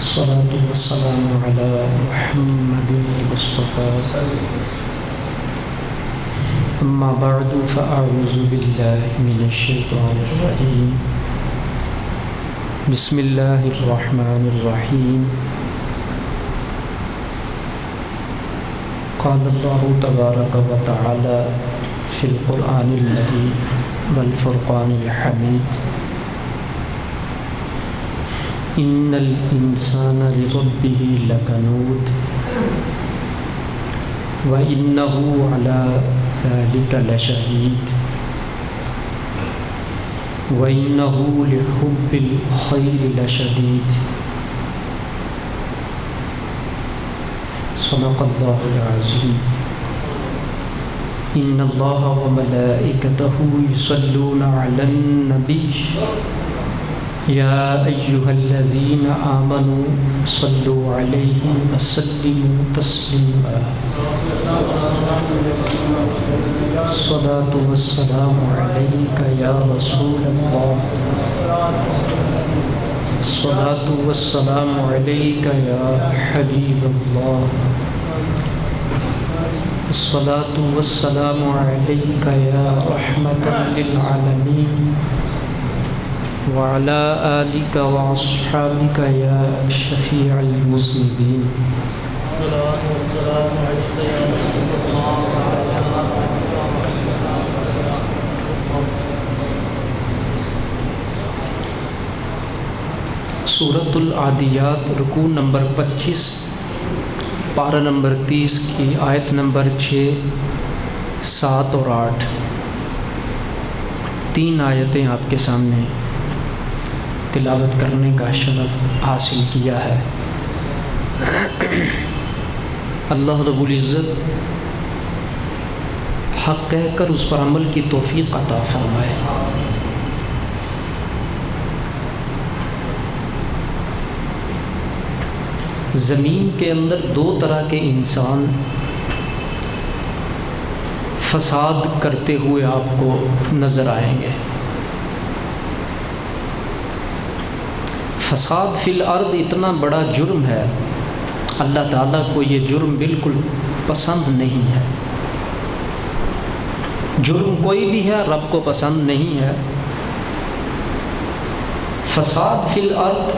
الصلاة والسلام على محمد المصطفى أما بعد فأعوذ بالله من الشيطان الرجيم بسم الله الرحمن الرحيم قال الله تبارك وتعالى في القرآن المجيد والفرقان الحميد إن الإنسان لربه لكنود وإنه على ذلك لشهيد وإنه لحب الخير لشديد صدق الله العظيم إن الله وملائكته يصلون على النبي يا أيها الذين آمنوا صلوا عليه وسلموا تسليما الصلاة والسلام عليك يا رسول الله الصلاة والسلام عليك يا حبيب الله الصلاة والسلام عليك يا رحمة للعالمين وعلى آلك وأصحابك يا شفيع المذنبين الصلاة والسلام عليك يا رسول الله سورۃ العادیات رکوع نمبر 25 پارہ نمبر 30 کی آیت نمبر 6 7 اور 8 تین آیتیں آپ کے سامنے تلاوت کرنے کا شرف حاصل کیا ہے۔ اللہ رب العزت حق کہہ کر اس پر عمل کی توفیق عطا فرمائے۔ زمین کے اندر دو طرح کے انسان فساد کرتے ہوئے آپ کو نظر آئیں گے۔ فساد فی الارض اتنا بڑا جرم ہے، اللہ تعالیٰ کو یہ جرم بالکل پسند نہیں ہے۔ جرم کوئی بھی ہے رب کو پسند نہیں ہے۔ فساد فی الارض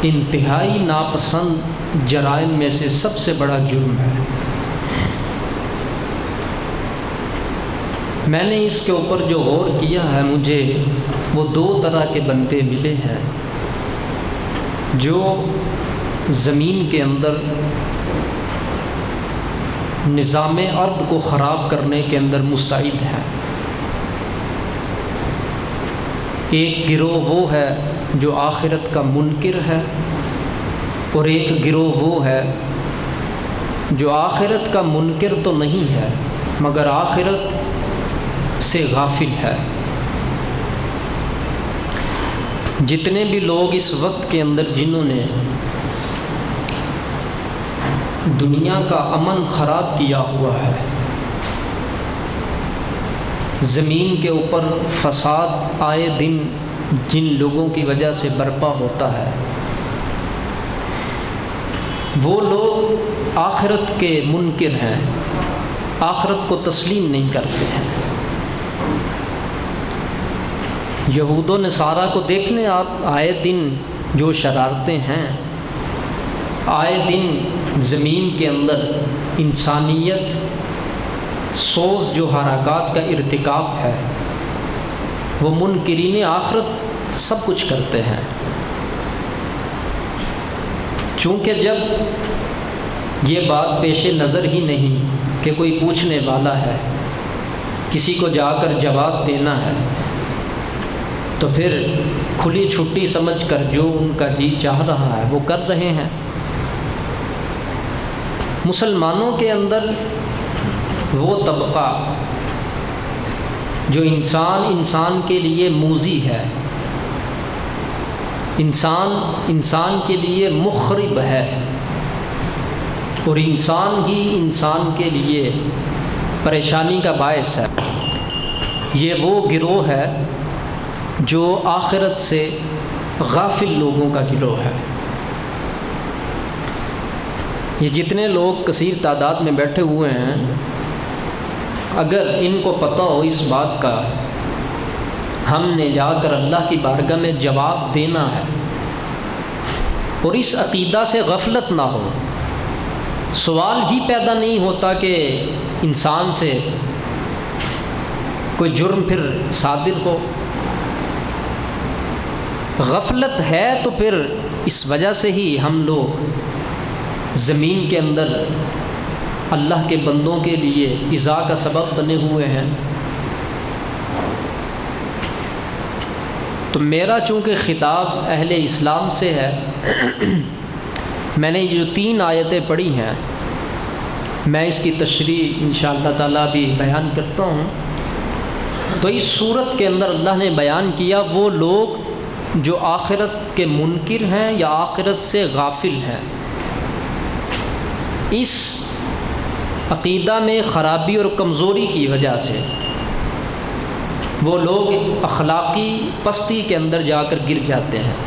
انتہائی ناپسند جرائم میں سے سب سے بڑا جرم ہے۔ میں نے اس کے اوپر جو غور کیا ہے، مجھے وہ دو طرح کے بندے ملے ہیں جو زمین کے اندر نظام ارض کو خراب کرنے کے اندر مستعد ہیں۔ ایک گروہ وہ ہے جو آخرت کا منکر ہے، اور ایک گروہ وہ ہے جو آخرت کا منکر تو نہیں ہے مگر آخرت سے غافل ہے۔ جتنے بھی لوگ اس وقت کے اندر جنہوں نے دنیا کا امن خراب کیا ہوا ہے، زمین کے اوپر فساد آئے دن جن لوگوں کی وجہ سے برپا ہوتا ہے، وہ لوگ آخرت کے منکر ہیں، آخرت کو تسلیم نہیں کرتے ہیں۔ یہود و نصارہ کو دیکھ لیں آپ، آئے دن جو شرارتیں ہیں، آئے دن زمین کے اندر انسانیت سوز جو حرکات کا ارتکاب ہے، وہ منکرین آخرت سب کچھ کرتے ہیں۔ چونکہ جب یہ بات پیش نظر ہی نہیں کہ کوئی پوچھنے والا ہے، کسی کو جا کر جواب دینا ہے، تو پھر کھلی چھٹی سمجھ کر جو ان کا جی چاہ رہا ہے وہ کر رہے ہیں۔ مسلمانوں کے اندر وہ طبقہ جو انسان کے لیے موذی ہے، انسان کے لیے مخرب ہے، اور انسان ہی انسان کے لیے پریشانی کا باعث ہے، یہ وہ گروہ ہے جو آخرت سے غافل لوگوں کا گروہ ہے۔ یہ جتنے لوگ کثیر تعداد میں بیٹھے ہوئے ہیں، اگر ان کو پتہ ہو اس بات کا ہم نے جا کر اللہ کی بارگاہ میں جواب دینا ہے، اور اس عقیدہ سے غفلت نہ ہو، سوال ہی پیدا نہیں ہوتا کہ انسان سے کوئی جرم پھر صادر ہو۔ غفلت ہے تو پھر اس وجہ سے ہی ہم لوگ زمین کے اندر اللہ کے بندوں کے لیے ایذا کا سبب بنے ہوئے ہیں۔ تو میرا چونکہ خطاب اہل اسلام سے ہے، میں نے جو 3 آیتیں پڑھی ہیں میں اس کی تشریح انشاءاللہ تعالیٰ بھی بیان کرتا ہوں۔ تو اس صورت کے اندر اللہ نے بیان کیا وہ لوگ جو آخرت کے منکر ہیں یا آخرت سے غافل ہیں، اس عقیدہ میں خرابی اور کمزوری کی وجہ سے وہ لوگ اخلاقی پستی کے اندر جا کر گر جاتے ہیں۔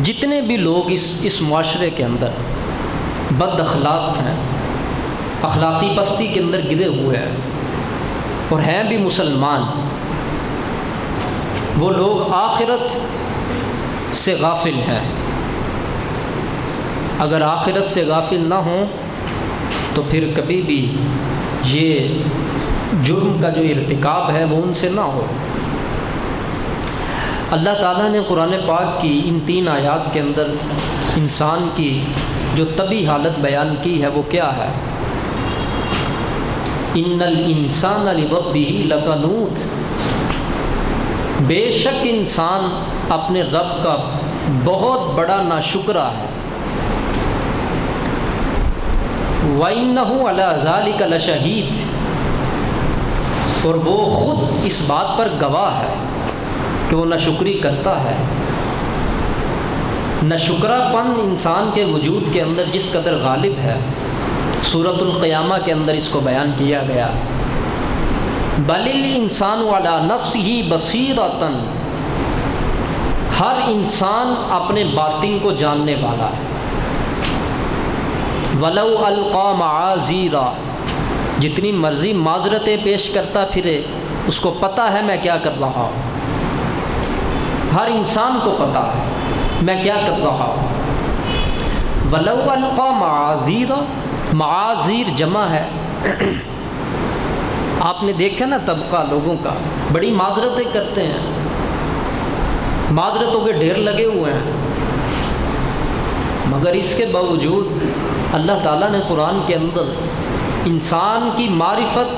جتنے بھی لوگ اس معاشرے کے اندر بد اخلاق ہیں، اخلاقی پستی کے اندر گرے ہوئے ہیں اور ہیں بھی مسلمان، وہ لوگ آخرت سے غافل ہیں۔ اگر آخرت سے غافل نہ ہوں تو پھر کبھی بھی یہ جرم کا جو ارتکاب ہے وہ ان سے نہ ہو۔ اللہ تعالیٰ نے قرآن پاک کی ان 3 آیات کے اندر انسان کی جو طبعی حالت بیان کی ہے وہ کیا ہے؟ ان الانسان لربہ لکنود، بے شک انسان اپنے رب کا بہت بڑا ناشکرا ہے۔ وَإِنَّهُ عَلَى ذَلِكَ لَشَهِيدٌ، اور وہ خود اس بات پر گواہ ہے کہ وہ ناشکری کرتا ہے۔ ناشکرا پن انسان کے وجود کے اندر جس قدر غالب ہے، سورۃ القیامہ کے اندر اس کو بیان کیا گیا، بَلِ الْإِنسَانُ عَلَى نَفْسِهِ بَصِيرَةً، ہر انسان اپنے باطن کو جاننے والا ہے۔ وَلَوْ أَلْقَى مَعَاذِيرًا، جتنی مرضی معذرتیں پیش کرتا پھرے اس کو پتہ ہے میں کیا کر رہا ہوں۔ ہر انسان کو پتہ ہے میں کیا کر رہا ہوں۔ وَلَوْ أَلْقَى مَعَاذِيرًا، معاذیر جمع ہے۔ آپ نے دیکھا نا طبقہ لوگوں کا بڑی معذرتیں کرتے ہیں، معذرتوں کے ڈھیر لگے ہوئے ہیں، مگر اس کے باوجود اللہ تعالیٰ نے قرآن کے اندر انسان کی معرفت،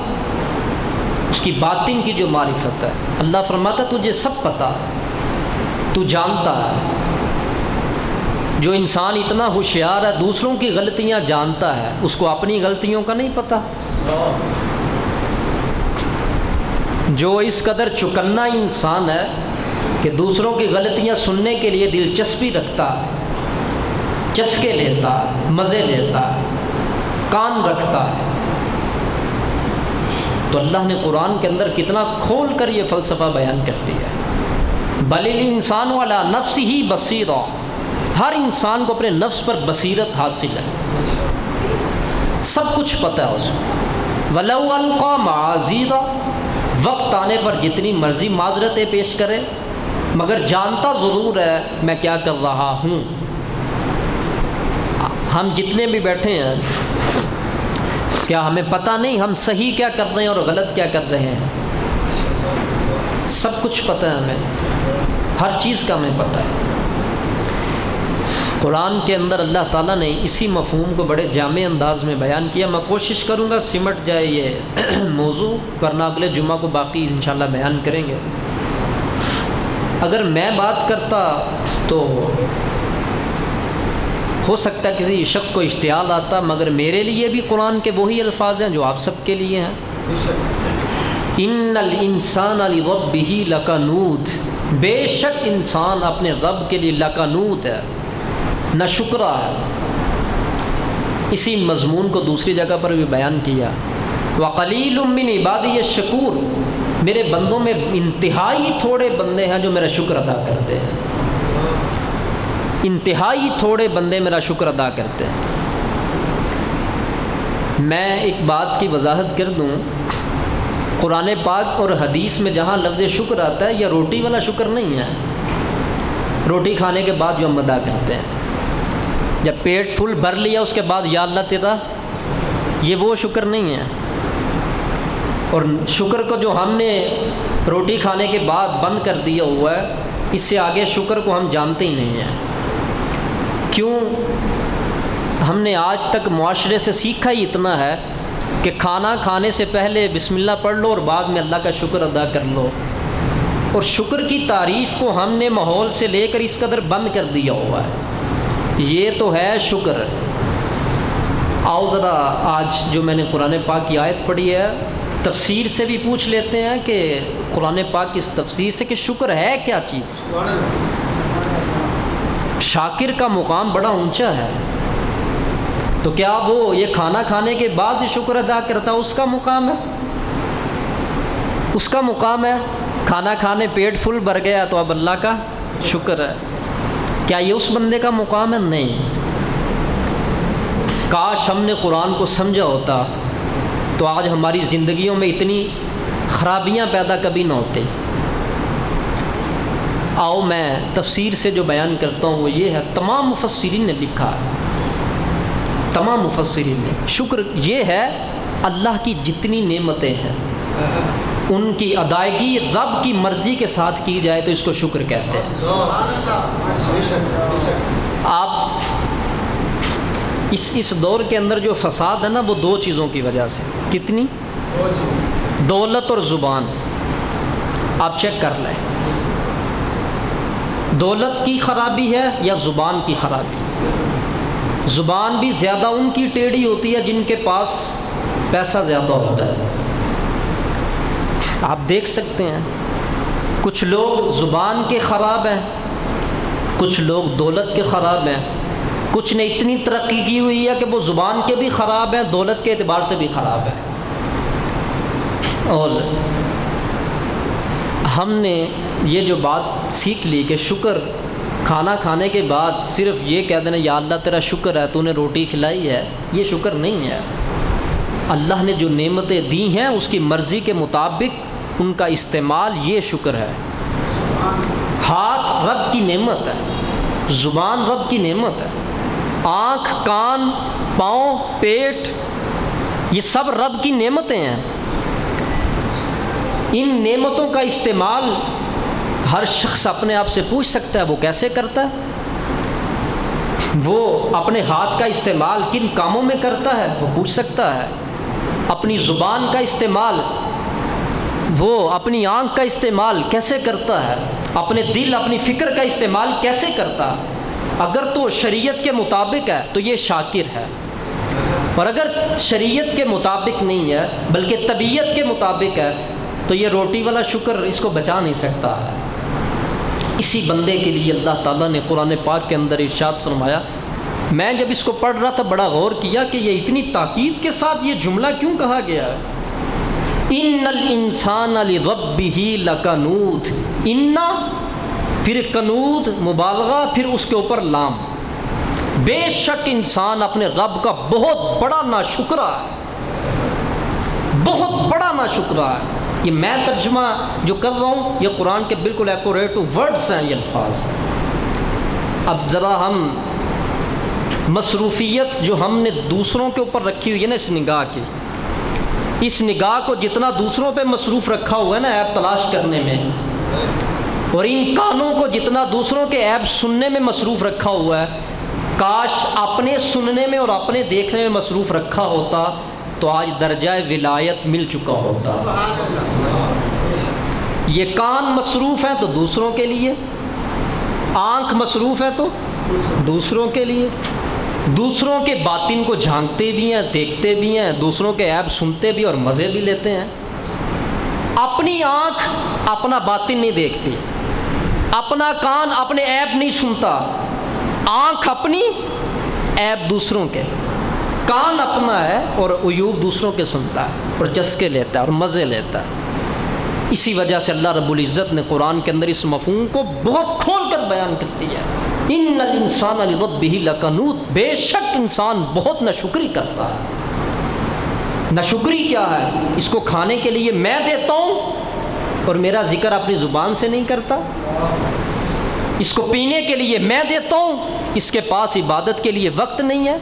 اس کی باطن کی جو معرفت ہے، اللہ فرماتا ہے تجھے سب پتہ ہے، تو جانتا ہے۔ جو انسان اتنا ہوشیار ہے دوسروں کی غلطیاں جانتا ہے، اس کو اپنی غلطیوں کا نہیں پتہ۔ جو اس قدر چکنا انسان ہے کہ دوسروں کی غلطیاں سننے کے لیے دلچسپی رکھتا ہے، چسکے لیتا ہے، مزے لیتا ہے، کان رکھتا ہے، تو اللہ نے قرآن کے اندر کتنا کھول کر یہ فلسفہ بیان کرتی ہے۔ بَلِ الْإِنسَانُ عَلَى نَفْسِهِ بَصِيرًا، ہر انسان کو اپنے نفس پر بصیرت حاصل ہے، سب کچھ پتہ ہے اس کو۔ وَلَوْ أَلْقَى مَعَاذِيرًا، وقت آنے پر جتنی مرضی معذرتیں پیش کرے مگر جانتا ضرور ہے میں کیا کر رہا ہوں۔ ہم جتنے بھی بیٹھے ہیں کیا ہمیں پتہ نہیں ہم صحیح کیا کر رہے ہیں اور غلط کیا کر رہے ہیں؟ سب کچھ پتہ ہے ہمیں، ہر چیز کا ہمیں پتہ ہے۔ قرآن کے اندر اللہ تعالیٰ نے اسی مفہوم کو بڑے جامع انداز میں بیان کیا۔ میں کوشش کروں گا سمٹ جائے یہ موضوع، ورنہ اگلے جمعہ کو باقی انشاءاللہ بیان کریں گے۔ اگر میں بات کرتا تو ہو سکتا ہے کسی شخص کو اشتعال آتا، مگر میرے لیے بھی قرآن کے وہی الفاظ ہیں جو آپ سب کے لیے ہیں۔ ان الانسان لربہ لکنود، بے شک انسان اپنے رب کے لیے لکنود ہے، ناشکرا ہے۔ اسی مضمون کو دوسری جگہ پر بھی بیان کیا، وقلیل من عبادی الشکور، میرے بندوں میں انتہائی تھوڑے بندے ہیں جو میرا شکر ادا کرتے ہیں، انتہائی تھوڑے بندے میرا شکر ادا کرتے ہیں۔ میں ایک بات کی وضاحت کر دوں، قرآن پاک اور حدیث میں جہاں لفظ شکر آتا ہے یہ روٹی والا شکر نہیں ہے، روٹی کھانے کے بعد جو ہم ادا کرتے ہیں، جب پیٹ فل بھر لیا اس کے بعد یا اللہ تیرا، یہ وہ شکر نہیں ہے۔ اور شکر کو جو ہم نے روٹی کھانے کے بعد بند کر دیا ہوا ہے، اس سے آگے شکر کو ہم جانتے ہی نہیں ہیں۔ کیوں؟ ہم نے آج تک معاشرے سے سیکھا ہی اتنا ہے کہ کھانا کھانے سے پہلے بسم اللہ پڑھ لو اور بعد میں اللہ کا شکر ادا کر لو، اور شکر کی تعریف کو ہم نے ماحول سے لے کر اس قدر بند کر دیا ہوا ہے۔ یہ تو ہے شکر۔ آؤ ذرا آج جو میں نے قرآن پاک کی آیت پڑھی ہے تفسیر سے بھی پوچھ لیتے ہیں کہ قرآن پاک کی اس تفسیر سے کہ شکر ہے کیا چیز۔ شاکر کا مقام بڑا اونچا ہے، تو کیا وہ یہ کھانا کھانے کے بعد شکر ادا کرتا اس کا مقام ہے؟ اس کا مقام ہے کھانا کھانے پیٹ فل بھر گیا تو اب اللہ کا شکر ہے، کیا یہ اس بندے کا مقام ہے؟ نہیں۔ کاش ہم نے قرآن کو سمجھا ہوتا تو آج ہماری زندگیوں میں اتنی خرابیاں پیدا کبھی نہ ہوتی۔ آؤ میں تفسیر سے جو بیان کرتا ہوں وہ یہ ہے، تمام مفسرین نے لکھا ہے، تمام مفسرین نے، شکر یہ ہے اللہ کی جتنی نعمتیں ہیں ان کی ادائیگی رب کی مرضی کے ساتھ کی جائے تو اس کو شکر کہتے ہیں۔ آپ اس دور کے اندر جو فساد ہے نا وہ دو چیزوں کی وجہ سے، کتنی؟ دولت اور زبان۔ آپ چیک کر لیں، دولت کی خرابی ہے یا زبان کی خرابی؟ زبان بھی زیادہ ان کی ٹیڑھی ہوتی ہے جن کے پاس پیسہ زیادہ ہوتا ہے۔ آپ دیکھ سکتے ہیں کچھ لوگ زبان کے خراب ہیں، کچھ لوگ دولت کے خراب ہیں، کچھ نے اتنی ترقی کی ہوئی ہے کہ وہ زبان کے بھی خراب ہیں، دولت کے اعتبار سے بھی خراب ہے۔ اور ہم نے یہ جو بات سیکھ لی کہ شکر کھانا کھانے کے بعد صرف یہ کہہ دینا یا اللہ تیرا شکر ہے تو نے روٹی کھلائی ہے، یہ شکر نہیں ہے۔ اللہ نے جو نعمتیں دی ہیں اس کی مرضی کے مطابق ان کا استعمال، یہ شکر ہے۔ ہاتھ رب کی نعمت ہے، زبان رب کی نعمت ہے، آنکھ، کان، پاؤں، پیٹ، یہ سب رب کی نعمتیں ہیں۔ ان نعمتوں کا استعمال ہر شخص اپنے آپ سے پوچھ سکتا ہے وہ کیسے کرتا ہے، وہ اپنے ہاتھ کا استعمال کن کاموں میں کرتا ہے وہ پوچھ سکتا ہے، اپنی زبان کا استعمال، وہ اپنی آنکھ کا استعمال کیسے کرتا ہے، اپنے دل اپنی فکر کا استعمال کیسے کرتا ہے۔ اگر تو شریعت کے مطابق ہے تو یہ شاکر ہے، اور اگر شریعت کے مطابق نہیں ہے بلکہ طبیعت کے مطابق ہے تو یہ روٹی والا شکر اس کو بچا نہیں سکتا ہے۔ اسی بندے کے لیے اللہ تعالیٰ نے قرآن پاک کے اندر ارشاد فرمایا، میں جب اس کو پڑھ رہا تھا بڑا غور کیا کہ یہ اتنی تاکید کے ساتھ یہ جملہ کیوں کہا گیا ہے۔ ان الانسان لربہ لکنود، ان پھر کنود مبالغہ، پھر اس کے اوپر لام، بے شک انسان اپنے رب کا بہت بڑا ناشکرا ہے، بہت بڑا ناشکرا ہے۔ یہ میں ترجمہ جو کر رہا ہوں یہ قرآن کے بالکل ایکوریٹ ورڈز ہیں، یہ الفاظ۔ اب ذرا ہم مصروفیت جو ہم نے دوسروں کے اوپر رکھی ہوئی ہے نا اس نگاہ کی، اس نگاہ کو جتنا دوسروں پہ مصروف رکھا ہوا ہے نا عیب تلاش کرنے میں، اور ان کانوں کو جتنا دوسروں کے عیب سننے میں مصروف رکھا ہوا ہے، کاش اپنے سننے میں اور اپنے دیکھنے میں مصروف رکھا ہوتا تو آج درجہ ولایت مل چکا ہوتا۔ یہ کان مصروف ہیں تو دوسروں کے لیے، آنکھ مصروف ہے تو دوسروں کے لیے، دوسروں کے باطن کو جھانکتے بھی ہیں، دیکھتے بھی ہیں، دوسروں کے عیب سنتے بھی اور مزے بھی لیتے ہیں۔ اپنی آنکھ اپنا باطن نہیں دیکھتی، اپنا کان اپنے عیب نہیں سنتا، آنکھ اپنی عیب دوسروں کے، کان اپنا ہے اور عیوب دوسروں کے سنتا ہے اور چسکے لیتا ہے اور مزے لیتا ہے۔ اسی وجہ سے اللہ رب العزت نے قرآن کے اندر اس مفہوم کو بہت کھول کر بیان کر دیا ہے، ان الانسان لربہ لکنود، بے شک انسان بہت ناشکری کرتا ہے۔ ناشکری کیا ہے؟ اس کو کھانے کے لیے میں دیتا ہوں اور میرا ذکر اپنی زبان سے نہیں کرتا، اس کو پینے کے لیے میں دیتا ہوں، اس کے پاس عبادت کے لیے وقت نہیں ہے،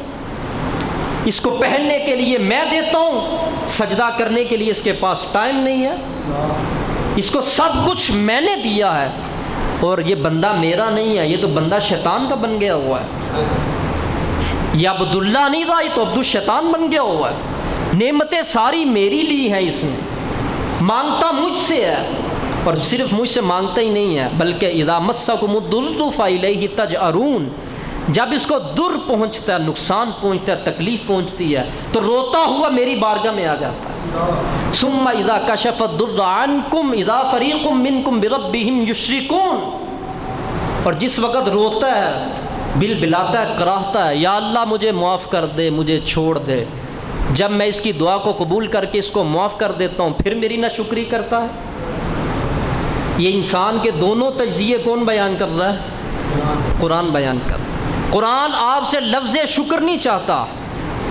اس کو پہننے کے لیے میں دیتا ہوں، سجدہ کرنے کے لیے اس کے پاس ٹائم نہیں ہے، اس کو سب کچھ میں نے دیا ہے، اور یہ بندہ میرا نہیں ہے، یہ تو بندہ شیطان کا بن گیا ہوا ہے، یہ عبداللہ نہیں تھا، یہ تو عبدالشیطان بن گیا ہوا ہے، نعمتیں ساری میری لی ہیں اس نے، مانگتا مجھ سے ہے، اور صرف مجھ سے مانگتا ہی نہیں ہے بلکہ اذا مسکم الضر فالیہ تجأرون، جب اس کو در پہنچتا ہے، نقصان پہنچتا ہے، تکلیف پہنچتی ہے تو روتا ہوا میری بارگاہ میں آ جاتا ہے۔ ثم اذا کشف الضر عنکم اذا فریق منکم بربہم یشرکون، اور جس وقت روتا ہے، بلبلاتا ہے، کراہتا ہے، یا اللہ مجھے معاف کر دے، مجھے چھوڑ دے، جب میں اس کی دعا کو قبول کر کے اس کو معاف کر دیتا ہوں پھر میری ناشکری کرتا ہے۔ یہ انسان کے دونوں تجزیے کون بیان کر رہا ہے؟ قرآن بیان کر رہا ہے۔ قرآن آپ سے لفظ شکر نہیں چاہتا،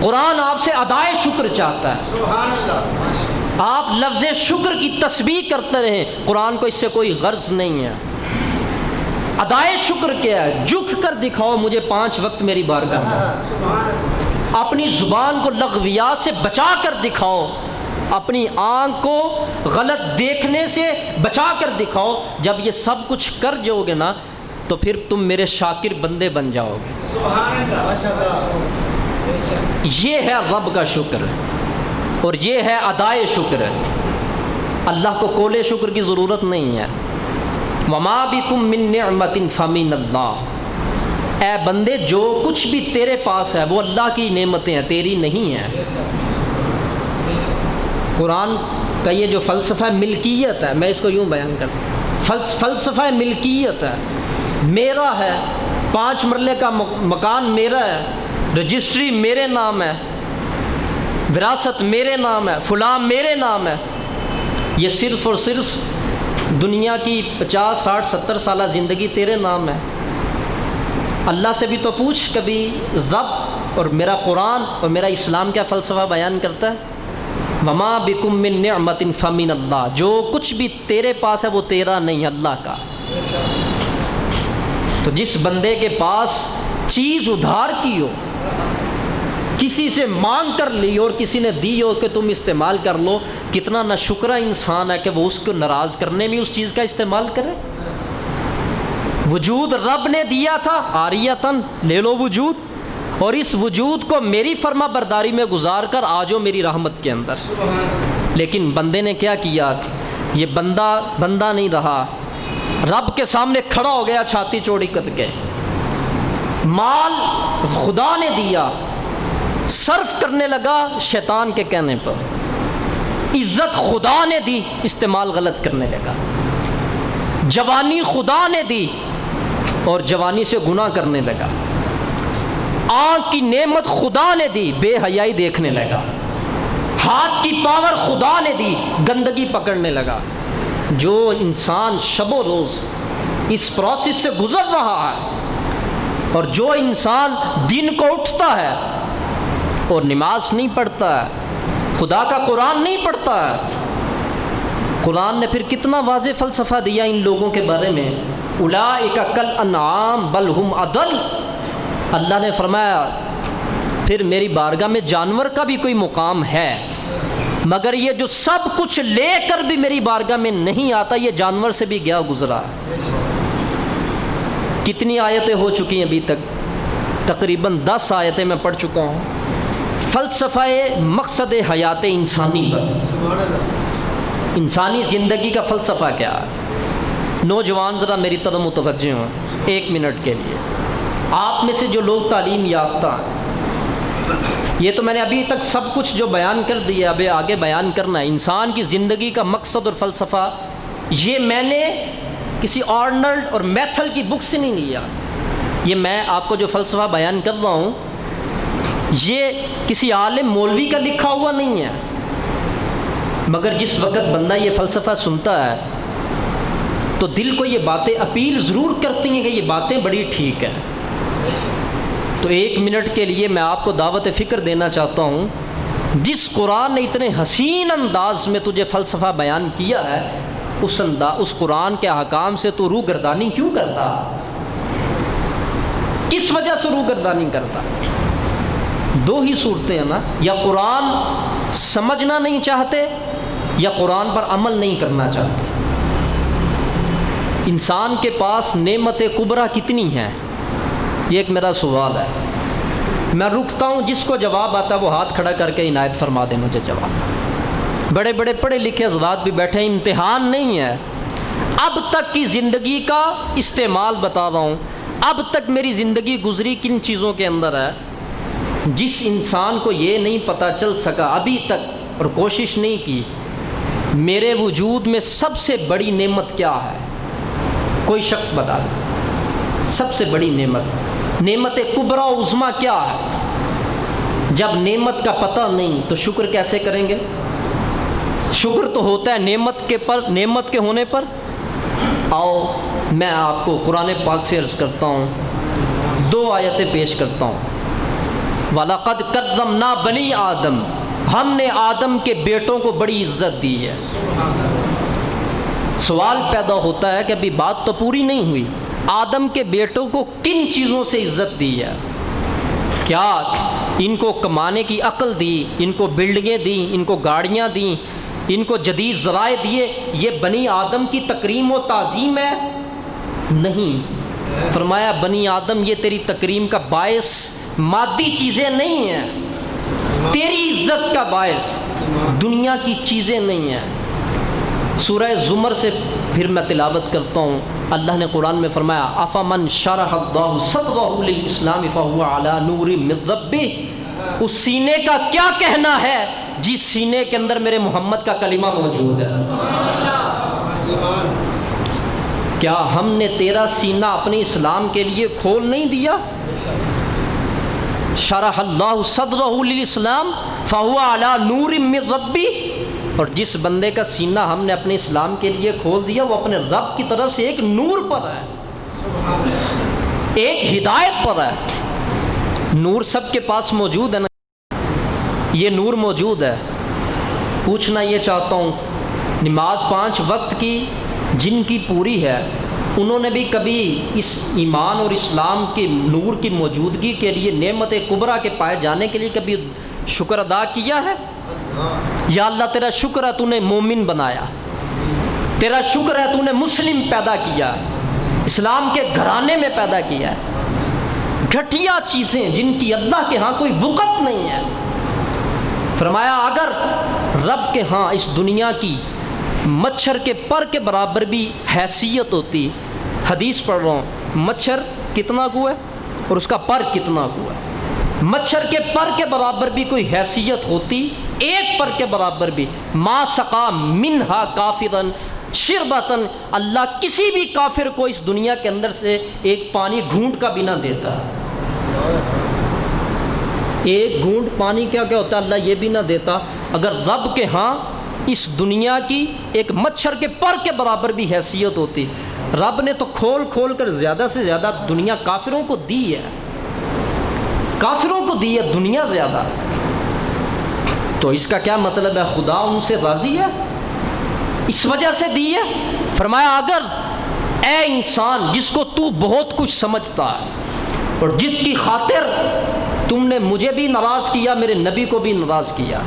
قرآن آپ سے ادائے شکر چاہتا ہے۔ سبحان اللہ، آپ لفظ شکر کی تسبیح کرتے رہیں، قرآن کو اس سے کوئی غرض نہیں ہے۔ ادائے شکر کیا ہے؟ جھک کر دکھاؤ مجھے 5 وقت میری بارگاہ میں، سبحان اللہ، اپنی زبان کو لغویات سے بچا کر دکھاؤ، اپنی آنکھ کو غلط دیکھنے سے بچا کر دکھاؤ۔ جب یہ سب کچھ کر جاؤ گے نا تو پھر تم میرے شاکر بندے بن جاؤ گے۔ سبحان اللہ، ماشاء اللہ، یہ ہے رب کا شکر اور یہ ہے ادائے شکر۔ اللہ کو کولے شکر کی ضرورت نہیں ہے۔ وما بکم من نعمت فمن اللہ، اے بندے جو کچھ بھی تیرے پاس ہے وہ اللہ کی نعمتیں ہیں، تیری نہیں ہیں۔ قرآن کا یہ جو فلسفہ ملکیت ہے، میں اس کو یوں بیان کرتا ہوں، فلسفہ ملکیت ہے، میرا ہے، 5 مرلے کا مکان میرا ہے، رجسٹری میرے نام ہے، وراثت میرے نام ہے، فلاں میرے نام ہے، یہ صرف اور صرف دنیا کی 50 60 70 سالہ زندگی تیرے نام ہے۔ اللہ سے بھی تو پوچھ کبھی، رب اور میرا قرآن اور میرا اسلام کیا فلسفہ بیان کرتا ہے؟ وما بکم من نعمت فمن اللہ، جو کچھ بھی تیرے پاس ہے وہ تیرا نہیں، اللہ کا۔ تو جس بندے کے پاس چیز ادھار کی ہو، کسی سے مانگ کر لی اور کسی نے دی ہو کہ تم استعمال کر لو، کتنا ناشکرا انسان ہے کہ وہ اس کو ناراض کرنے میں اس چیز کا استعمال کرے۔ وجود رب نے دیا تھا، عاریتاً لے لو وجود، اور اس وجود کو میری فرما برداری میں گزار کر آجو میری رحمت کے اندر۔ لیکن بندے نے کیا کیا؟ یہ بندہ نہیں رہا، رب کے سامنے کھڑا ہو گیا چھاتی چوڑی کر کے۔ مال خدا نے دیا، صرف کرنے لگا شیطان کے کہنے پر۔ عزت خدا نے دی، استعمال غلط کرنے لگا۔ جوانی خدا نے دی اور جوانی سے گناہ کرنے لگا۔ آنکھ کی نعمت خدا نے دی، بے حیائی دیکھنے لگا۔ ہاتھ کی پاور خدا نے دی، گندگی پکڑنے لگا۔ جو انسان شب و روز اس پروسیس سے گزر رہا ہے، اور جو انسان دن کو اٹھتا ہے اور نماز نہیں پڑھتا ہے، خدا کا قرآن نہیں پڑھتا ہے، قرآن نے پھر کتنا واضح فلسفہ دیا ان لوگوں کے بارے میں۔ اولئک کالانعام بل ہم اضل، اللہ نے فرمایا پھر میری بارگاہ میں جانور کا بھی کوئی مقام ہے، مگر یہ جو سب کچھ لے کر بھی میری بارگاہ میں نہیں آتا، یہ جانور سے بھی گیا گزرا۔ کتنی آیتیں ہو چکی ہیں ابھی تک؟ تقریباً 10 آیتیں میں پڑھ چکا ہوں۔ فلسفہ مقصد حیات انسانی پر، انسانی زندگی کا فلسفہ کیا ہے؟ نوجوان ذرا میری طرف متوجہ ہوں 1 منٹ کے لیے۔ آپ میں سے جو لوگ تعلیم یافتہ ہیں، یہ تو میں نے ابھی تک سب کچھ جو بیان کر دیا، ابھی آگے بیان کرنا ہے۔ انسان کی زندگی کا مقصد اور فلسفہ، یہ میں نے کسی آرنلڈ اور میتھل کی بک سے نہیں لیا۔ یہ میں آپ کو جو فلسفہ بیان کر رہا ہوں، یہ کسی عالم مولوی کا لکھا ہوا نہیں ہے، مگر جس وقت بندہ یہ فلسفہ سنتا ہے تو دل کو یہ باتیں اپیل ضرور کرتی ہیں کہ یہ باتیں بڑی ٹھیک ہیں. تو 1 منٹ کے لیے میں آپ کو دعوت فکر دینا چاہتا ہوں. جس قرآن نے اتنے حسین انداز میں تجھے فلسفہ بیان کیا ہے اس قرآن کے احکام سے تو روح گردانی کیوں کرتا؟ کس وجہ سے روح گردانی کرتا؟ 2 ہی صورتیں ہیں نا، یا قرآن سمجھنا نہیں چاہتے یا قرآن پر عمل نہیں کرنا چاہتے. انسان کے پاس نعمت کبریٰ کتنی ہیں، یہ ایک میرا سوال ہے. میں رکتا ہوں، جس کو جواب آتا ہے وہ ہاتھ کھڑا کر کے عنایت فرما دیں مجھے جواب. بڑے بڑے پڑھے لکھے حضرات بھی بیٹھے ہیں، امتحان نہیں ہے. اب تک کی زندگی کا استعمال بتا رہا ہوں. اب تک میری زندگی گزری کن چیزوں کے اندر ہے جس انسان کو یہ نہیں پتہ چل سکا ابھی تک اور کوشش نہیں کی میرے وجود میں سب سے بڑی نعمت کیا ہے. کوئی شخص بتا دے سب سے بڑی نعمت کبریٰ و عظمیٰ کیا ہے. جب نعمت کا پتہ نہیں تو شکر کیسے کریں گے؟ شکر تو ہوتا ہے نعمت کے ہونے پر. آؤ میں آپ کو قرآن پاک سے عرض کرتا ہوں، 2 آیتیں پیش کرتا ہوں. وَلَقَدْ كَرَّمْنَا بَنِي آدم، ہم نے آدم کے بیٹوں کو بڑی عزت دی ہے. سوال پیدا ہوتا ہے کہ ابھی بات تو پوری نہیں ہوئی. آدم کے بیٹوں کو کن چیزوں سے عزت دی ہے؟ کیا ان کو کمانے کی عقل دی، ان کو بلڈنگیں دیں، ان کو گاڑیاں دیں، ان کو جدید ذرائع دیے؟ یہ بنی آدم کی تکریم و تعظیم ہے؟ نہیں. فرمایا بنی آدم یہ تیری تکریم کا باعث مادی چیزیں نہیں ہیں، تیری عزت کا باعث دنیا کی چیزیں نہیں ہیں. سورہ زمر سے پھر میں تلاوت کرتا ہوں. اللہ نے قرآن میں فرمایا افمن شرح اللہ صدرہ للاسلام فہو علی نور من ربہ، اس سینے کا کیا کہنا ہے جس سینے کے اندر میرے محمد کا کلمہ موجود ہے. کیا ہم نے تیرا سینہ اپنے اسلام کے لیے کھول نہیں دیا؟ شرح اللہ صدرہ للاسلام فہو علی نور من ربہ، اور جس بندے کا سینہ ہم نے اپنے اسلام کے لیے کھول دیا وہ اپنے رب کی طرف سے ایک نور پر ہے، ایک ہدایت پر ہے. نور سب کے پاس موجود ہے نا، یہ نور موجود ہے. پوچھنا یہ چاہتا ہوں، نماز 5 وقت کی جن کی پوری ہے انہوں نے بھی کبھی اس ایمان اور اسلام کے نور کی موجودگی کے لیے نعمت کبریٰ کے پائے جانے کے لیے کبھی شکر ادا کیا ہے؟ یا اللہ تیرا شکر ہے تو نے مومن بنایا، تیرا شکر ہے تو نے مسلم پیدا کیا، اسلام کے گھرانے میں پیدا کیا ہے. گھٹیا چیزیں جن کی اللہ کے ہاں کوئی وقت نہیں ہے. فرمایا اگر رب کے ہاں اس دنیا کی مچھر کے پر کے برابر بھی حیثیت ہوتی، حدیث پڑھ رہا ہوں، مچھر کتنا کو ہے اور اس کا پر کتنا کو ہے، مچھر کے پر کے برابر بھی کوئی حیثیت ہوتی، ایک پر کے برابر بھی، ما سقا منہا کافرن شربتن، اللہ کسی بھی کافر کو اس دنیا کے اندر سے ایک پانی گھونٹ کا بھی نہ دیتا. ایک گھونٹ پانی کیا ہوتا ہے اللہ یہ بھی نہ دیتا. اگر رب کے ہاں اس دنیا کی ایک مچھر کے پر کے برابر بھی حیثیت ہوتی، رب نے تو کھول کھول کر زیادہ سے زیادہ دنیا کافروں کو دی ہے، کافروں کو دی ہے دنیا زیادہ. تو اس کا کیا مطلب ہے؟ خدا ان سے راضی ہے، اس وجہ سے دی ہے. فرمایا اگر اے انسان جس کو تو بہت کچھ سمجھتا ہے اور جس کی خاطر تم نے مجھے بھی ناراض کیا، میرے نبی کو بھی ناراض کیا،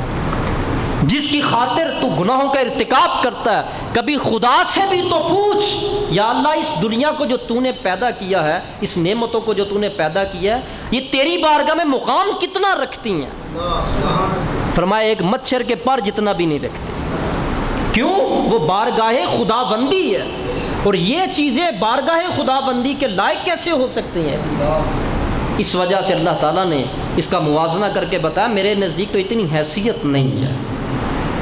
جس کی خاطر تو گناہوں کا ارتکاب کرتا ہے، کبھی خدا سے بھی تو پوچھ یا اللہ اس دنیا کو جو تو نے پیدا کیا ہے، اس نعمتوں کو جو تو نے پیدا کیا ہے، یہ تیری بارگاہ میں مقام کتنا رکھتی ہیں؟ فرمایا ایک مچھر کے پر جتنا بھی نہیں رکھتی. کیوں؟ وہ بارگاہ خدا بندی ہے، اور یہ چیزیں بارگاہ خدا بندی کے لائق کیسے ہو سکتی ہیں؟ اس وجہ سے اللہ تعالیٰ نے اس کا موازنہ کر کے بتایا میرے نزدیک تو اتنی حیثیت نہیں ہے.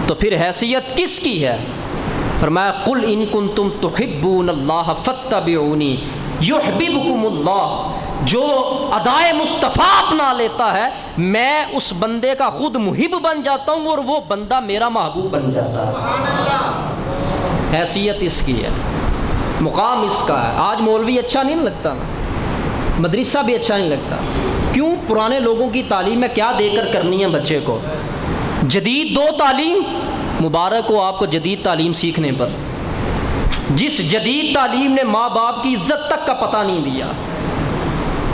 تو پھر حیثیت کس کی ہے؟ فرمایا قل ان کنتم تحبون اللہ فاتبعونی یحببکم اللہ. جو ادائے مصطفیٰ اپنا لیتا ہے میں اس بندے کا خود محب بن جاتا ہوں اور وہ بندہ میرا محبوب بن جاتا ہے۔ حیثیت اس کی ہے، مقام اس کا ہے۔ آج مولوی اچھا نہیں لگتا نا، مدرسہ بھی اچھا نہیں لگتا، کیوں؟ پرانے لوگوں کی تعلیم ہے، کیا دے کر کرنی ہے بچے کو؟ جدید دو تعلیم، مبارک ہو آپ کو جدید تعلیم سیکھنے پر۔ جس جدید تعلیم نے ماں باپ کی عزت تک کا پتہ نہیں دیا،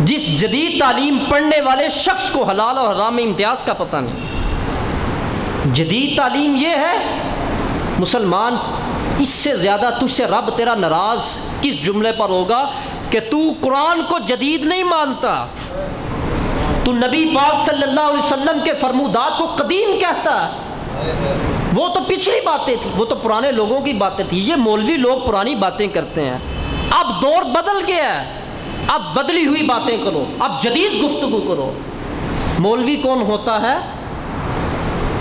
جس جدید تعلیم پڑھنے والے شخص کو حلال اور حرام میں امتیاز کا پتہ نہیں۔ جدید تعلیم یہ ہے، مسلمان اس سے زیادہ تجھ سے رب تیرا ناراض کس جملے پر ہوگا کہ تو قرآن کو جدید نہیں مانتا، تو نبی پاک صلی اللہ علیہ وسلم کے فرمودات کو قدیم کہتا ہے۔ وہ تو پچھلی باتیں تھیں، وہ تو پرانے لوگوں کی باتیں تھیں، یہ مولوی لوگ پرانی باتیں کرتے ہیں۔ اب دور بدل گیا ہے، اب بدلی ہوئی باتیں کرو، اب جدید گفتگو کرو۔ مولوی کون ہوتا ہے؟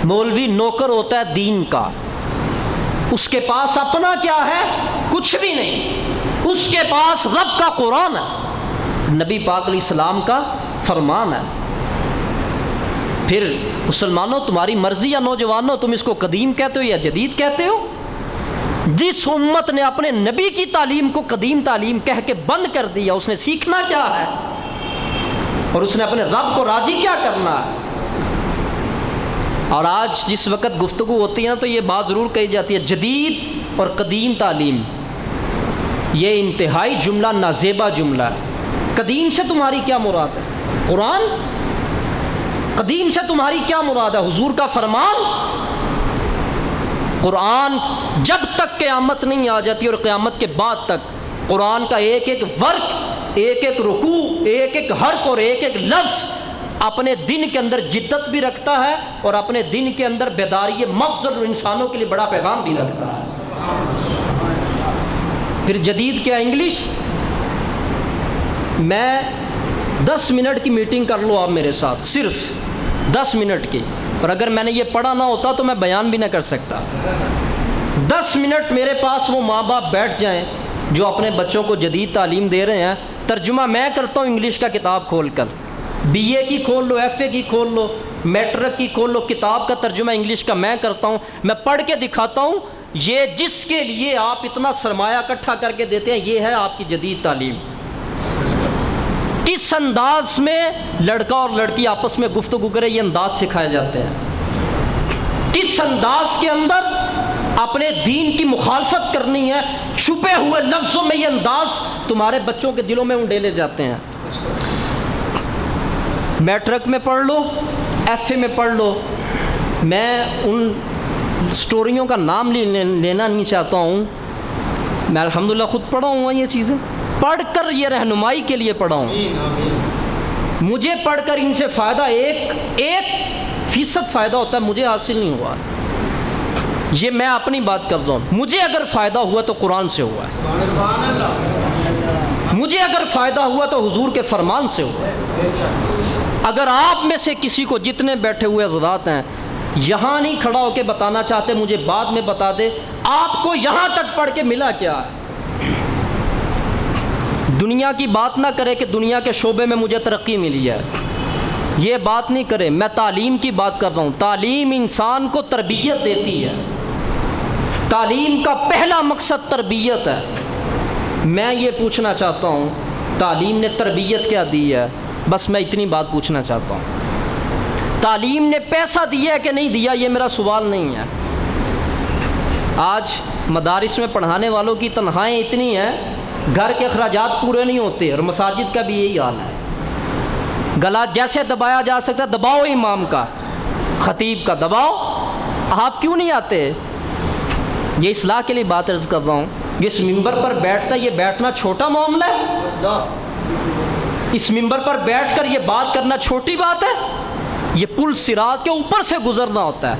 مولوی نوکر ہوتا ہے دین کا، اس کے پاس اپنا کیا ہے؟ کچھ بھی نہیں، اس کے پاس رب کا قرآن ہے، نبی پاک علیہ السلام کا فرمان ہے۔ پھر مسلمانوں تمہاری مرضی یا نوجوانوں، تم اس کو قدیم کہتے ہو یا جدید کہتے ہو؟ جس امت نے اپنے نبی کی تعلیم کو قدیم تعلیم کہہ کے بند کر دیا، اس نے سیکھنا کیا ہے اور اس نے اپنے رب کو راضی کیا کرنا ہے؟ اور آج جس وقت گفتگو ہوتی ہے نا تو یہ بات ضرور کہی جاتی ہے، جدید اور قدیم تعلیم، یہ انتہائی جملہ نازیبا جملہ ہے۔ قدیم سے تمہاری کیا مراد ہے؟ قرآن؟ قدیم سے تمہاری کیا مراد ہے؟ حضور کا فرمان؟ قرآن جب تک قیامت نہیں آ جاتی اور قیامت کے بعد تک قرآن کا ایک ایک ورق، ایک ایک رکوع، ایک ایک حرف اور ایک ایک لفظ اپنے دن کے اندر جدت بھی رکھتا ہے اور اپنے دن کے اندر بیداری مغز اور انسانوں کے لیے بڑا پیغام بھی رکھتا ہے۔ پھر جدید کیا؟ انگلش؟ میں 10 منٹ کی میٹنگ کر لو آپ میرے ساتھ، صرف 10 منٹ کی، اور اگر میں نے یہ پڑھا نہ ہوتا تو میں بیان بھی نہ کر سکتا۔ 10 منٹ میرے پاس وہ ماں باپ بیٹھ جائیں جو اپنے بچوں کو جدید تعلیم دے رہے ہیں، ترجمہ میں کرتا ہوں انگلش کا کتاب کھول کر، بی اے کی کھول لو، ایف اے کی کھول لو، میٹرک کی کھول لو، کتاب کا ترجمہ انگلش کا میں کرتا ہوں، میں پڑھ کے دکھاتا ہوں، یہ جس کے لیے آپ اتنا سرمایہ اکٹھا کر کے دیتے ہیں، یہ ہے آپ کی جدید تعلیم۔ کس انداز میں لڑکا اور لڑکی آپس میں گفتگو کرے، یہ انداز سکھائے جاتے ہیں۔ کس انداز کے اندر اپنے دین کی مخالفت کرنی ہے، چھپے ہوئے لفظوں میں یہ انداز تمہارے بچوں کے دلوں میں انڈیلے جاتے ہیں۔ میٹرک میں پڑھ لو، ایف اے میں پڑھ لو، میں ان سٹوریوں کا نام لینا نہیں چاہتا ہوں، میں الحمدللہ خود پڑھا ہوں یہ چیزیں، پڑھ کر یہ رہنمائی کے لیے پڑھا ہوں۔ مجھے پڑھ کر ان سے فائدہ 1% فائدہ ہوتا ہے، مجھے حاصل نہیں ہوا، یہ میں اپنی بات کر رہا ہوں۔ مجھے اگر فائدہ ہوا تو قرآن سے ہوا ہے، مجھے اگر فائدہ ہوا تو حضور کے فرمان سے ہوا ہے۔ اگر آپ میں سے کسی کو، جتنے بیٹھے ہوئے حضرات ہیں، یہاں نہیں کھڑا ہو کے بتانا چاہتے، مجھے بعد میں بتا دے آپ کو یہاں تک پڑھ کے ملا کیا ہے۔ دنیا کی بات نہ کرے کہ دنیا کے شعبے میں مجھے ترقی ملی ہے، یہ بات نہیں کرے، میں تعلیم کی بات کر رہا ہوں۔ تعلیم انسان کو تربیت دیتی ہے، تعلیم کا پہلا مقصد تربیت ہے۔ میں یہ پوچھنا چاہتا ہوں، تعلیم نے تربیت کیا دی ہے؟ بس میں اتنی بات پوچھنا چاہتا ہوں۔ تعلیم نے پیسہ دیا ہے کہ نہیں دیا، یہ میرا سوال نہیں ہے۔ آج مدارس میں پڑھانے والوں کی تنخواہیں اتنی ہیں، گھر کے اخراجات پورے نہیں ہوتے، اور مساجد کا بھی یہی حال ہے۔ گلا جیسے دبایا جا سکتا ہے دباؤ، امام کا، خطیب کا دباؤ، آپ کیوں نہیں آتے؟ یہ اصلاح کے لیے بات عرض کر رہا ہوں۔ جس ممبر پر بیٹھتا ہے، یہ بیٹھنا چھوٹا معاملہ ہے؟ اس ممبر پر بیٹھ کر یہ بات کرنا چھوٹی بات ہے؟ یہ پل صراط کے اوپر سے گزرنا ہوتا ہے،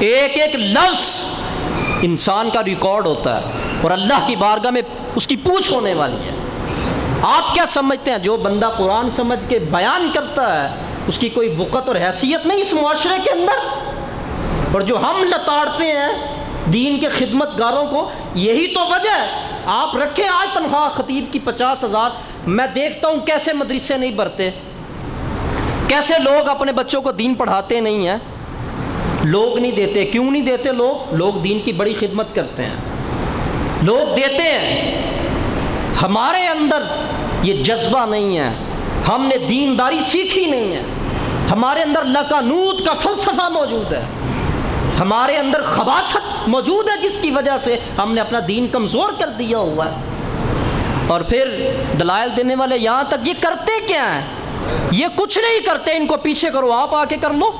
ایک ایک لفظ انسان کا ریکارڈ ہوتا ہے، اور اللہ کی بارگاہ میں اس کی پوچھ ہونے والی ہے۔ آپ کیا سمجھتے ہیں جو بندہ قرآن سمجھ کے بیان کرتا ہے اس کی کوئی وقت اور حیثیت نہیں اس معاشرے کے اندر؟ اور جو ہم لتاڑتے ہیں دین کے خدمت گاروں کو، یہی تو وجہ ہے۔ آپ رکھیں آج تنخواہ خطیب کی 50,000، میں دیکھتا ہوں کیسے مدرسے نہیں بھرتے، کیسے لوگ اپنے بچوں کو دین پڑھاتے نہیں ہیں. لوگ نہیں دیتے. کیوں نہیں دیتے لوگ دین کی بڑی خدمت کرتے ہیں، لوگ دیتے ہیں. ہمارے اندر یہ جذبہ نہیں ہے، ہم نے دینداری سیکھی نہیں ہے. ہمارے اندر لقانوت کا فلسفہ موجود ہے، ہمارے اندر خباثت موجود ہے، جس کی وجہ سے ہم نے اپنا دین کمزور کر دیا ہوا ہے. اور پھر دلائل دینے والے یہاں تک یہ کرتے کیا ہیں؟ یہ کچھ نہیں کرتے. ان کو پیچھے کرو، آپ آ کے کر لو.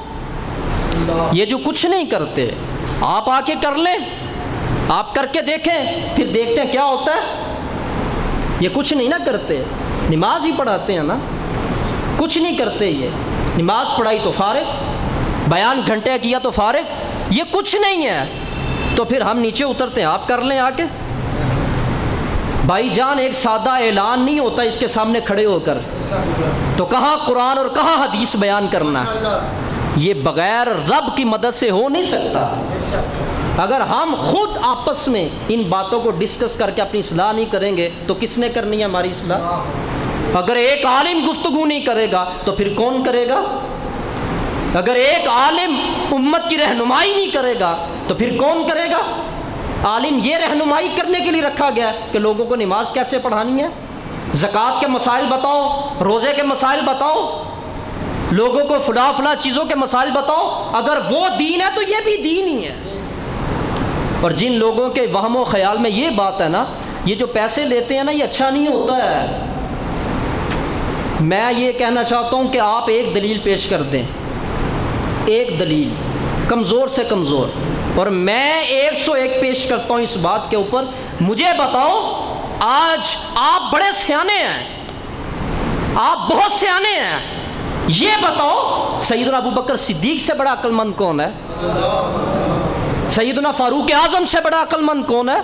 یہ جو کچھ نہیں کرتے آپ آ کے کر لیں، آپ کر کے دیکھیں، پھر دیکھتے ہیں کیا ہوتا ہے. یہ کچھ نہیں نہ کرتے، نماز ہی پڑھاتے ہیں نا، کچھ نہیں کرتے. یہ نماز پڑھائی تو فارغ، بیان گھنٹے کیا تو فارغ. یہ کچھ نہیں ہے. تو پھر ہم نیچے اترتے ہیں، آپ کر لیں آ کے. بھائی جان ایک سادہ اعلان نہیں ہوتا اس کے سامنے کھڑے ہو کر. تو کہاں قرآن اور کہاں حدیث بیان کرنا؟ یہ بغیر رب کی مدد سے ہو نہیں سکتا. اگر ہم خود آپس میں ان باتوں کو ڈسکس کر کے اپنی اصلاح نہیں کریں گے تو کس نے کرنی ہے ہماری اصلاح؟ اگر ایک عالم گفتگو نہیں کرے گا تو پھر کون کرے گا؟ اگر ایک عالم امت کی رہنمائی نہیں کرے گا تو پھر کون کرے گا؟ عالم یہ رہنمائی کرنے کے لیے رکھا گیا کہ لوگوں کو نماز کیسے پڑھانی ہے، زکوٰۃ کے مسائل بتاؤ، روزے کے مسائل بتاؤ، لوگوں کو فلاں چیزوں کے مسائل بتاؤ. اگر وہ دین ہے تو یہ بھی دین ہی ہے. اور جن لوگوں کے وہم و خیال میں یہ بات ہے نا، یہ جو پیسے لیتے ہیں نا، یہ اچھا نہیں ہوتا ہے. میں یہ کہنا چاہتا ہوں کہ آپ ایک دلیل پیش کر دیں، ایک دلیل کمزور سے کمزور، اور میں 101 پیش کرتا ہوں اس بات کے اوپر. مجھے بتاؤ، آج آپ بڑے سیانے ہیں، آپ بہت سیانے ہیں، یہ بتاؤ سیدنا ابو بکر صدیق سے بڑا عقل مند کون ہے؟ سیدنا فاروق اعظم سے بڑا عقل مند کون ہے؟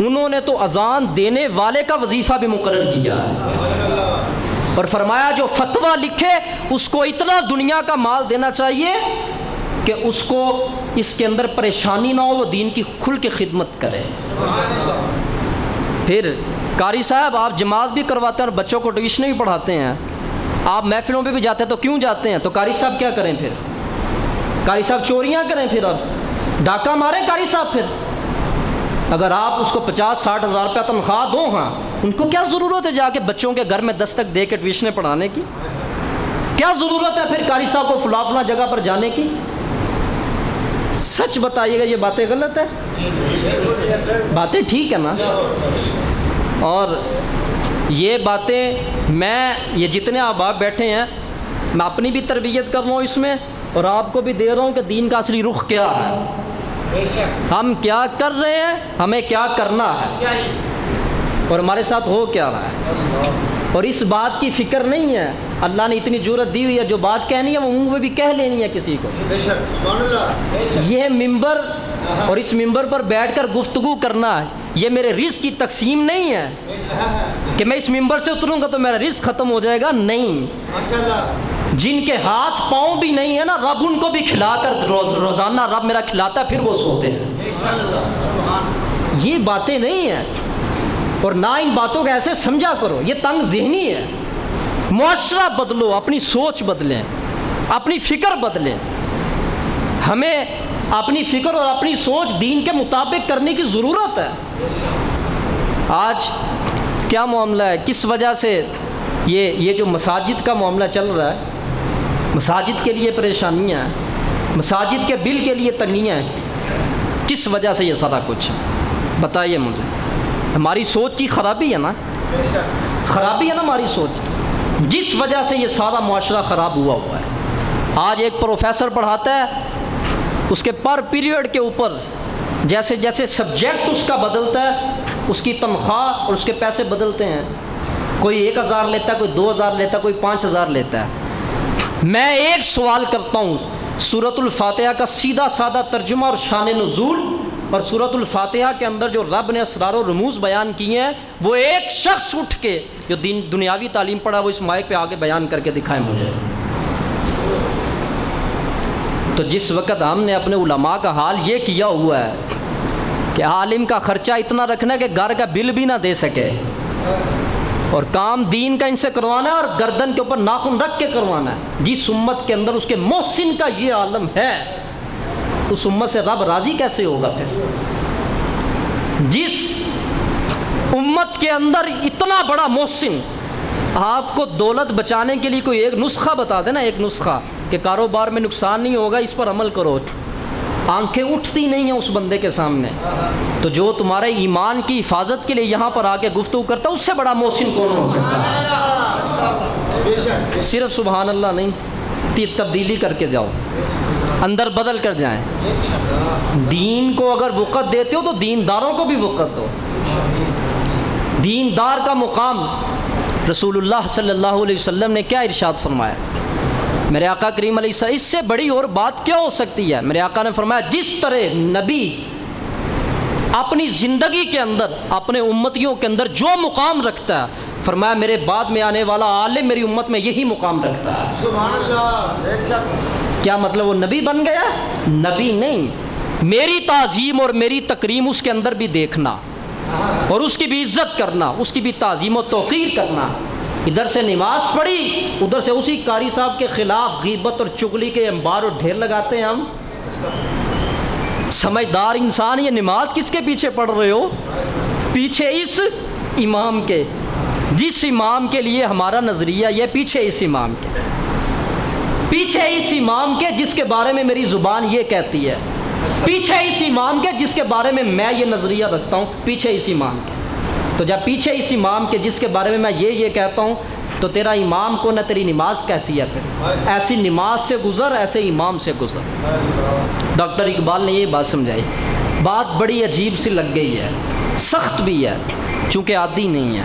انہوں نے تو اذان دینے والے کا وظیفہ بھی مقرر کیا ہے، اور فرمایا جو فتویٰ لکھے اس کو اتنا دنیا کا مال دینا چاہیے کہ اس کو اس کے اندر پریشانی نہ ہو، وہ دین کی کھل کے خدمت کرے. پھر قاری صاحب آپ جماعت بھی کرواتے ہیں اور بچوں کو ٹیوشن بھی پڑھاتے ہیں، آپ محفلوں پہ بھی جاتے ہیں، تو کیوں جاتے ہیں؟ تو قاری صاحب کیا کریں پھر؟ قاری صاحب چوریاں کریں پھر، اب ڈاکہ ماریں قاری صاحب پھر؟ اگر آپ اس کو 50-60 ہزار روپیہ تنخواہ دو، ہاں ان کو کیا ضرورت ہے جا کے بچوں کے گھر میں دستک دے کے ٹیوشنیں پڑھانے کی؟ کیا ضرورت ہے پھر قاری صاحب کو فلاں جگہ پر جانے کی؟ سچ بتائیے گا، یہ باتیں غلط ہے؟ باتیں ٹھیک ہے نا؟ اور یہ باتیں یہ جتنے احباب بیٹھے ہیں، میں اپنی بھی تربیت کر رہا ہوں اس میں، اور آپ کو بھی دے رہا ہوں کہ دین کا اصلی رخ کیا ہے، ہم کیا کر رہے ہیں، ہمیں کیا کرنا ہے، اور ہمارے ساتھ ہو کیا رہا ہے. اور اس بات کی فکر نہیں ہے، اللہ نے اتنی جرت دی ہوئی ہے، جو بات کہنی ہے وہ منہ پہ بھی کہہ لینی ہے کسی کو. یہ ممبر اور اس ممبر پر بیٹھ کر گفتگو کرنا ہے، یہ میرے رزق کی تقسیم نہیں ہے کہ میں اس ممبر سے اتروں گا تو میرا رزق ختم ہو جائے گا. نہیں، جن کے ہاتھ پاؤں بھی نہیں ہے نا، رب ان کو بھی کھلا کر روزانہ رب میرا کھلاتا ہے، پھر وہ سوتے ہیں. یہ باتیں نہیں ہیں، اور نہ ان باتوں کو ایسے سمجھا کرو، یہ تنگ ذہنی ہے. معاشرہ بدلو، اپنی سوچ بدلیں، اپنی فکر بدلیں. ہمیں اپنی فکر اور اپنی سوچ دین کے مطابق کرنے کی ضرورت ہے. آج کیا معاملہ ہے، کس وجہ سے یہ جو مساجد کا معاملہ چل رہا ہے، مساجد کے لیے پریشانیاں ہیں، مساجد کے بل کے لیے تنگیاں ہیں، کس وجہ سے یہ سارا کچھ ہے؟ بتائیے مجھے. ہماری سوچ کی خرابی ہے نا، خرابی ہے نا ہماری سوچ، جس وجہ سے یہ سارا معاشرہ خراب ہوا ہے. آج ایک پروفیسر پڑھاتا ہے، اس کے پر پیریڈ کے اوپر جیسے جیسے سبجیکٹ اس کا بدلتا ہے، اس کی تنخواہ اور اس کے پیسے بدلتے ہیں. کوئی 1000 لیتا ہے، کوئی 2000 لیتا ہے، کوئی 5000 لیتا ہے. میں ایک سوال کرتا ہوں، سورۃ الفاتحہ کا سیدھا سادہ ترجمہ اور شان نزول، اور سورۃ الفاتحہ کے اندر جو رب نے اسرار و رموز بیان کیے ہیں، وہ ایک شخص اٹھ کے جو دنیاوی تعلیم پڑھا وہ اس مائک پہ آگے بیان کر کے دکھائیں مجھے. تو جس وقت ہم نے اپنے علماء کا حال یہ کیا ہوا ہے کہ عالم کا خرچہ اتنا رکھنا کہ گھر کا بل بھی نہ دے سکے، اور کام دین کا ان سے کروانا ہے اور گردن کے اوپر ناخن رکھ کے کروانا ہے. جس امت کے اندر اس کے محسن کا یہ عالم ہے اس امت سے رب راضی کیسے ہوگا؟ پھر جس امت کے اندر اتنا بڑا محسن آپ کو دولت بچانے کے لیے کوئی ایک نسخہ بتا دے نا، ایک نسخہ کہ کاروبار میں نقصان نہیں ہوگا، اس پر عمل کرو، آنکھیں اٹھتی نہیں ہیں اس بندے کے سامنے. تو جو تمہارے ایمان کی حفاظت کے لیے یہاں پر آ کے گفتگو کرتا ہے اس سے بڑا محسن کون ہو سکتا ہے؟ صرف سبحان اللہ نہیں، تبدیلی کر کے جاؤ، اندر بدل کر جائیں. دین کو اگر وقت دیتے ہو تو دینداروں کو بھی وقت دو. دیندار کا مقام رسول اللہ صلی اللہ علیہ وسلم نے کیا ارشاد فرمایا؟ میرے آقا کریم علیہ السلام، اس سے بڑی اور بات کیا ہو سکتی ہے؟ میرے آقا نے فرمایا جس طرح نبی اپنی زندگی کے اندر اپنے امتیوں کے اندر جو مقام رکھتا ہے، فرمایا میرے بعد میں آنے والا عالم میری امت میں یہی مقام رکھتا ہے. سبحان اللہ. کیا مطلب وہ نبی بن گیا؟ نبی نہیں، میری تعظیم اور میری تکریم اس کے اندر بھی دیکھنا اور اس کی بھی عزت کرنا، اس کی بھی تعظیم و توقیر کرنا. ادھر سے نماز پڑھی، ادھر سے اسی قاری صاحب کے خلاف غیبت اور چغلی کے انبار اور ڈھیر لگاتے ہیں ہم. سمجھدار انسان، یہ نماز کس کے پیچھے پڑھ رہے ہو؟ پیچھے اس امام کے، جس امام کے لیے ہمارا نظریہ یہ، پیچھے اس امام کے، پیچھے اس امام کے جس کے بارے میں میری زبان یہ کہتی ہے، پیچھے اس امام کے جس کے بارے میں میں یہ نظریہ رکھتا ہوں، پیچھے اس امام کے. تو جب پیچھے اس امام کے جس کے بارے میں میں یہ کہتا ہوں تو تیرا امام کو نہ تیری نماز کیسی ہے؟ پھر ایسی نماز سے گزر، ایسے امام سے گزر. ڈاکٹر اقبال نے یہ بات سمجھائی. بات بڑی عجیب سی لگ گئی ہے، سخت بھی ہے، چونکہ عادی نہیں ہے،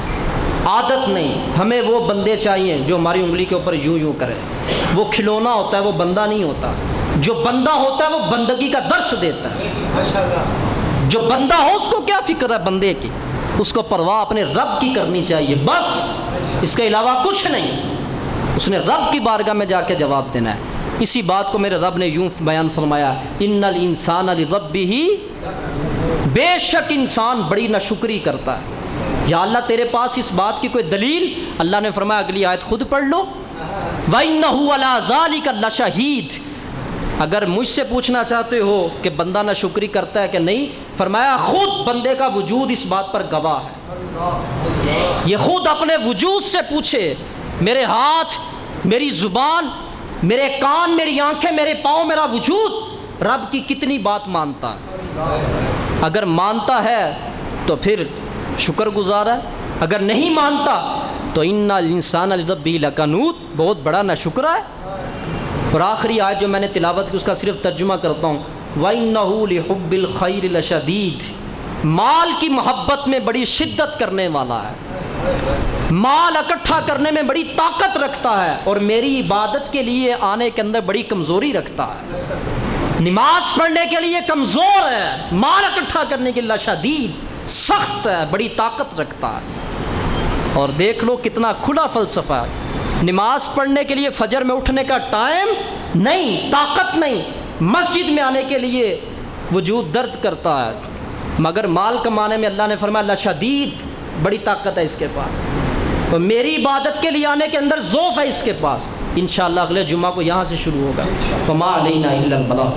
عادت نہیں. ہمیں وہ بندے چاہیے جو ہماری انگلی کے اوپر یوں یوں کرے. وہ کھلونا ہوتا ہے، وہ بندہ نہیں ہوتا. جو بندہ ہوتا ہے وہ بندگی کا درس دیتا ہے. جو بندہ ہو اس کو کیا فکر ہے بندے کی؟ اس کو پرواہ اپنے رب کی کرنی چاہیے، بس اس کے علاوہ کچھ نہیں. اس نے رب کی بارگاہ میں جا کے جواب دینا ہے. اسی بات کو میرے رب نے یوں بیان فرمایا، ان الانسان لربہ، بے شک انسان بڑی ناشکری کرتا ہے. یا اللہ تیرے پاس اس بات کی کوئی دلیل؟ اللہ نے فرمایا اگلی آیت خود پڑھ لو، وَإِنَّهُ عَلَىٰ ذَلِكَ لَشَهِيدٌ. اگر مجھ سے پوچھنا چاہتے ہو کہ بندہ ناشکری کرتا ہے کہ نہیں، فرمایا خود بندے کا وجود اس بات پر گواہ ہے. یہ خود اپنے وجود سے پوچھے، میرے ہاتھ، میری زبان، میرے کان، میری آنکھیں، میرے پاؤں، میرا وجود رب کی کتنی بات مانتا ہے. اگر مانتا ہے تو پھر شکر گزار ہے، اگر نہیں مانتا تو ان الانسان لربہ لکنود، بہت بڑا ناشکرا ہے. اور آخری آیت جو میں نے تلاوت کی اس کا صرف ترجمہ کرتا ہوں، وَإِنَّهُ لِحُبِّ الْخَيْرِ لَشَدِيدٌ. مال کی محبت میں بڑی شدت کرنے والا ہے، مال اکٹھا کرنے میں بڑی طاقت رکھتا ہے، اور میری عبادت کے لیے آنے کے اندر بڑی کمزوری رکھتا ہے. نماز پڑھنے کے لیے کمزور ہے، مال اکٹھا کرنے کے لیے لشدید، سخت ہے، بڑی طاقت رکھتا ہے. اور دیکھ لو کتنا کھلا فلسفہ ہے. نماز پڑھنے کے لیے فجر میں اٹھنے کا ٹائم نہیں، طاقت نہیں، مسجد میں آنے کے لیے وجود درد کرتا ہے، مگر مال کمانے میں اللہ نے فرمایا لشدید، بڑی طاقت ہے اس کے پاس. اور میری عبادت کے لیے آنے کے اندر ذوف ہے اس کے پاس. انشاءاللہ اگلے جمعہ کو یہاں سے شروع ہوگا. فما علینا الا البلاغ.